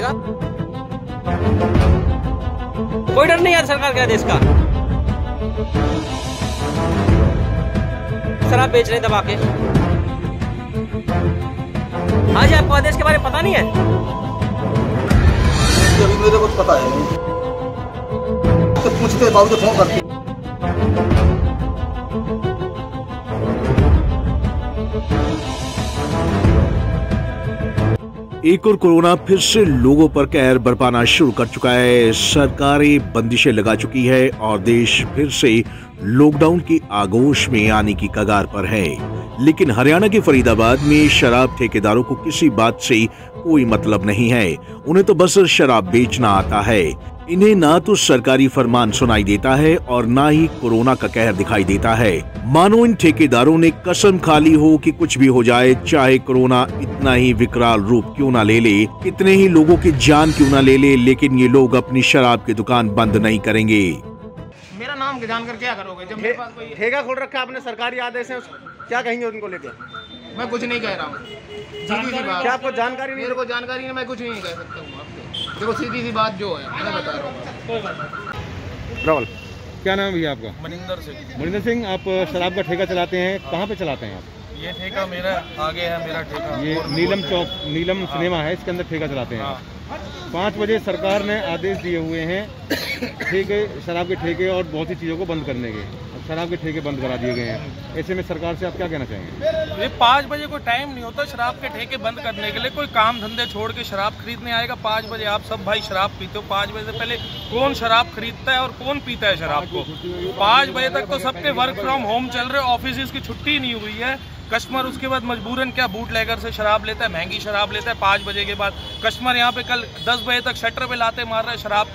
बेचेगा। कोई डर नहीं है सरकार के आदेश का। शराब बेच रहे दबा के। हाँ जी, आपको आदेश के बारे में पता नहीं है? अभी मेरे को पता है, तो पूछते बाबू तो फोन करते। एक और कोरोना फिर से लोगों पर कहर बरपाना शुरू कर चुका है। सरकारें बंदिशें लगा चुकी है और देश फिर से लॉकडाउन की आगोश में आने की कगार पर है। लेकिन हरियाणा के फरीदाबाद में शराब ठेकेदारों को किसी बात से कोई मतलब नहीं है। उन्हें तो बस शराब बेचना आता है। इन्हें ना तो सरकारी फरमान सुनाई देता है और ना ही कोरोना का कहर दिखाई देता है। मानो इन ठेकेदारों ने कसम खा ली हो कि कुछ भी हो जाए, चाहे कोरोना इतना ही विकराल रूप क्यों ना ले ले, कितने ही लोगों की जान क्यों ना ले ले, लेकिन ये लोग अपनी शराब की दुकान बंद नहीं करेंगे। मेरा नाम जानकर क्या करोगे? जब मेरे पास कोई ठेका खोल रखा है आपने, सरकारी आदेश है, क्या कहेंगे उनको लेके? मैं कुछ नहीं कह रहा हूँ, सीधी सी बात। क्या आपको जानकारी नहीं? मेरे को जानकारी नहीं, मैं कुछ नहीं कह सकता हूँ आपको। देखो सीधी सी बात जो है मैं बता रहा हूँ। रावल, क्या नाम है भैया आपका? मनिंदर सिंह। मनिंदर सिंह, आप शराब का ठेका चलाते हैं, कहाँ पे चलाते हैं आप? ये ठेका मेरा आगे है, मेरा ठेका ये नीलम चौक, नीलम सिनेमा है, इसके अंदर ठेका चलाते हैं आप। 5 बजे सरकार ने आदेश दिए हुए हैं ठेके, शराब के ठेके और बहुत सी चीज़ों को बंद करने के। अब शराब के ठेके बंद करा दिए गए हैं, ऐसे में सरकार से आप क्या कहना चाहेंगे? ये 5 बजे कोई टाइम नहीं होता शराब के ठेके बंद करने के लिए। कोई काम धंधे छोड़ के शराब खरीदने आएगा 5 बजे। आप सब भाई शराब पीते हो, 5 बजे से पहले कौन शराब खरीदता है और कौन पीता है शराब को? 5 बजे तक तो सबके वर्क फ्रॉम होम चल रहे, ऑफिस की छुट्टी नहीं हुई है। कस्टमर उसके बाद मजबूरन क्या बूट लेकर से शराब लेता है, महंगी शराब लेता है। 5 बजे के बाद कस्टमर यहाँ पे कल 10 बजे तक शटर पे लाते मार रहा है शराब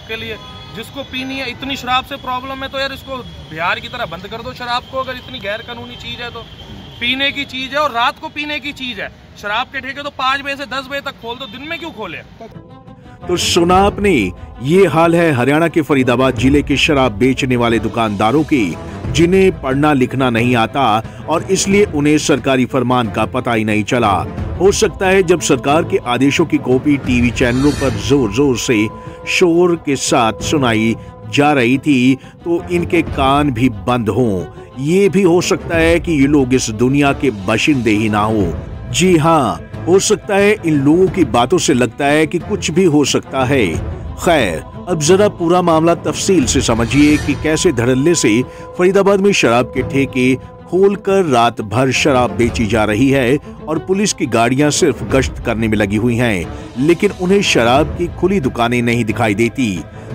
के लिए। जिसको पीनी है, इतनी शराब से प्रॉब्लम है तो यार इसको बिहार की तरह बंद कर दो शराब को। अगर इतनी गैर कानूनी चीज है तो, पीने की चीज है और रात को पीने की चीज है। शराब के ठेके तो 5 बजे से 10 बजे तक खोल दो, दिन में क्यों खोले? तो सुना आपने, ये हाल है हरियाणा के फरीदाबाद जिले के शराब बेचने वाले दुकानदारों की, जिन्हें पढ़ना लिखना नहीं आता और इसलिए उन्हें सरकारी फरमान का पता ही नहीं चला। हो सकता है जब सरकार के आदेशों की कॉपी टीवी चैनलों पर जोर जोर से शोर के साथ सुनाई जा रही थी तो इनके कान भी बंद हों। ये भी हो सकता है कि ये लोग इस दुनिया के बाशिंदे ही ना हो। जी हाँ, हो सकता है इन लोगों की बातों से लगता है कि कुछ भी हो सकता है। खैर, अब जरा पूरा मामला तफसील से समझिए कि कैसे धड़ल्ले से फरीदाबाद में शराब के ठेके खोलकर रात भर शराब बेची जा रही है और पुलिस की गाड़ियां सिर्फ गश्त करने में लगी हुई हैं, लेकिन उन्हें शराब की खुली दुकानें नहीं दिखाई देती।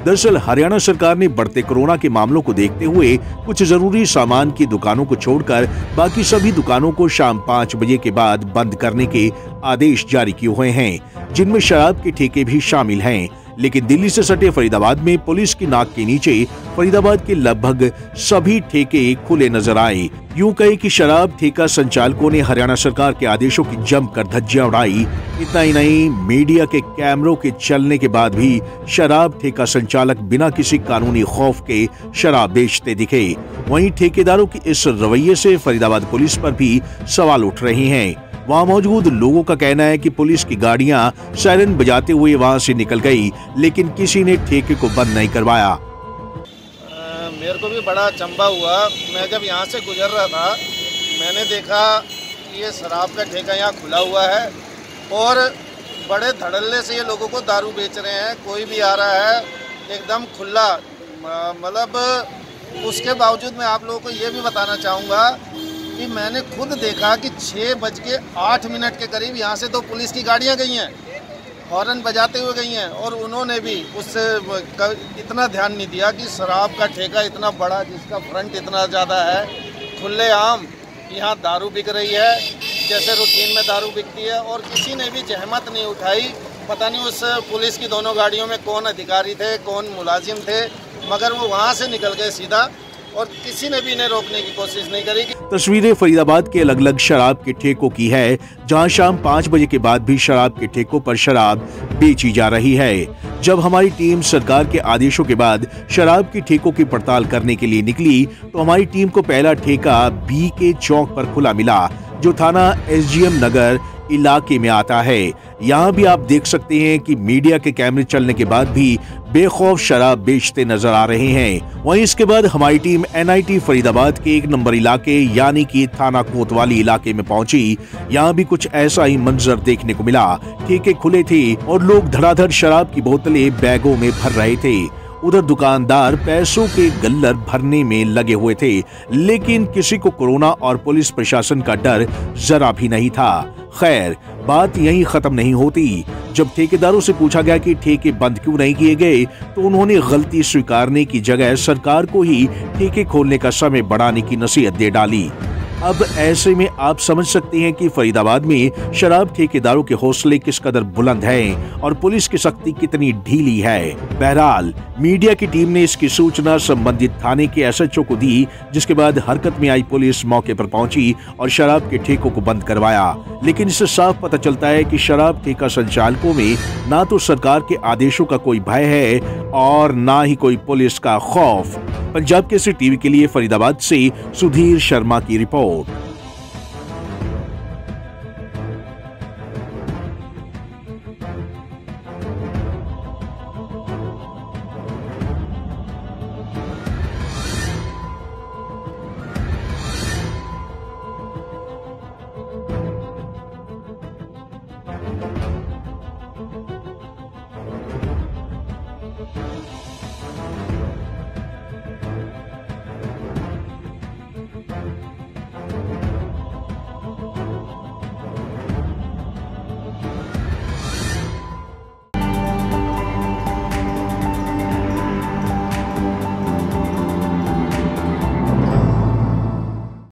दरअसल हरियाणा सरकार ने बढ़ते कोरोना के मामलों को देखते हुए कुछ जरूरी सामान की दुकानों को छोड़कर बाकी सभी दुकानों को शाम 5 बजे के बाद बंद करने के आदेश जारी किए हुए हैं, जिनमें शराब के ठेके भी शामिल हैं। लेकिन दिल्ली से सटे फरीदाबाद में पुलिस की नाक के नीचे फरीदाबाद के लगभग सभी ठेके खुले नजर आए। यूं कहे कि शराब ठेका संचालकों ने हरियाणा सरकार के आदेशों की जमकर धज्जियां उड़ाई। इतना ही नहीं, मीडिया के कैमरों के चलने के बाद भी शराब ठेका संचालक बिना किसी कानूनी खौफ के शराब बेचते दिखे। वहीं ठेकेदारों की इस रवैये से फरीदाबाद पुलिस पर भी सवाल उठ रहे हैं। वहाँ मौजूद लोगों का कहना है कि पुलिस की गाड़ियां सायरन बजाते हुए वहां से निकल गई, लेकिन किसी ने ठेके को बंद नहीं करवाया। मेरे को भी बड़ा अचंभा हुआ। मैं जब यहाँ से गुजर रहा था, मैंने देखा कि ये शराब का ठेका यहाँ खुला हुआ है और बड़े धड़ल्ले से ये लोगों को दारू बेच रहे हैं। कोई भी आ रहा है एकदम खुला, मतलब उसके बावजूद मैं आप लोगों को ये भी बताना चाहूँगा कि मैंने खुद देखा कि 6:08 के करीब यहाँ से 2 पुलिस की गाड़ियाँ गई हैं, हॉर्न बजाते हुए गई हैं और उन्होंने भी उससे इतना ध्यान नहीं दिया कि शराब का ठेका इतना बड़ा, जिसका फ्रंट इतना ज़्यादा है, खुलेआम यहाँ दारू बिक रही है जैसे रूटीन में दारू बिकती है, और किसी ने भी जहमत नहीं उठाई। पता नहीं उस पुलिस की दोनों गाड़ियों में कौन अधिकारी थे, कौन मुलाजिम थे, मगर वो वहाँ से निकल गए सीधा और किसी ने भी इन्हें रोकने की कोशिश नहीं करी। तस्वीरें फरीदाबाद के अलग अलग शराब के ठेकों की है, जहां शाम 5 बजे के बाद भी शराब के ठेकों पर शराब बेची जा रही है। जब हमारी टीम सरकार के आदेशों के बाद शराब की ठेकों की पड़ताल करने के लिए निकली तो हमारी टीम को पहला ठेका BK चौक पर खुला मिला, जो थाना SGM नगर इलाके में आता है। यहाँ भी आप देख सकते हैं कि मीडिया के कैमरे चलने के बाद भी बेखौफ शराब बेचते नजर आ रहे हैं। वहीं इसके बाद हमारी टीम NIT फरीदाबाद के 1 नंबर इलाके यानी कि थाना कोतवाली इलाके में पहुंची। यहाँ भी कुछ ऐसा ही मंजर देखने को मिला। ठेके खुले थे और लोग धड़ाधड़ शराब की बोतलें बैगों में भर रहे थे। उधर दुकानदार पैसों के गल्लर भरने में लगे हुए थे, लेकिन किसी को कोरोना और पुलिस प्रशासन का डर जरा भी नहीं था। खैर, बात यहीं खत्म नहीं होती। जब ठेकेदारों से पूछा गया कि ठेके बंद क्यों नहीं किए गए, तो उन्होंने गलती स्वीकारने की जगह सरकार को ही ठेके खोलने का समय बढ़ाने की नसीहत दे डाली। अब ऐसे में आप समझ सकते हैं कि फरीदाबाद में शराब ठेकेदारों के हौसले किस कदर बुलंद हैं और पुलिस की सख्ती कितनी ढीली है। बहरहाल, मीडिया की टीम ने इसकी सूचना संबंधित थाने के SHO को दी, जिसके बाद हरकत में आई पुलिस मौके पर पहुंची और शराब के ठेकों को बंद करवाया। लेकिन इससे साफ पता चलता है कि शराब ठेका संचालकों में ना तो सरकार के आदेशों का कोई भय है और ना ही कोई पुलिस का खौफ। पंजाब केसरी टीवी के लिए फरीदाबाद से सुधीर शर्मा की रिपोर्ट।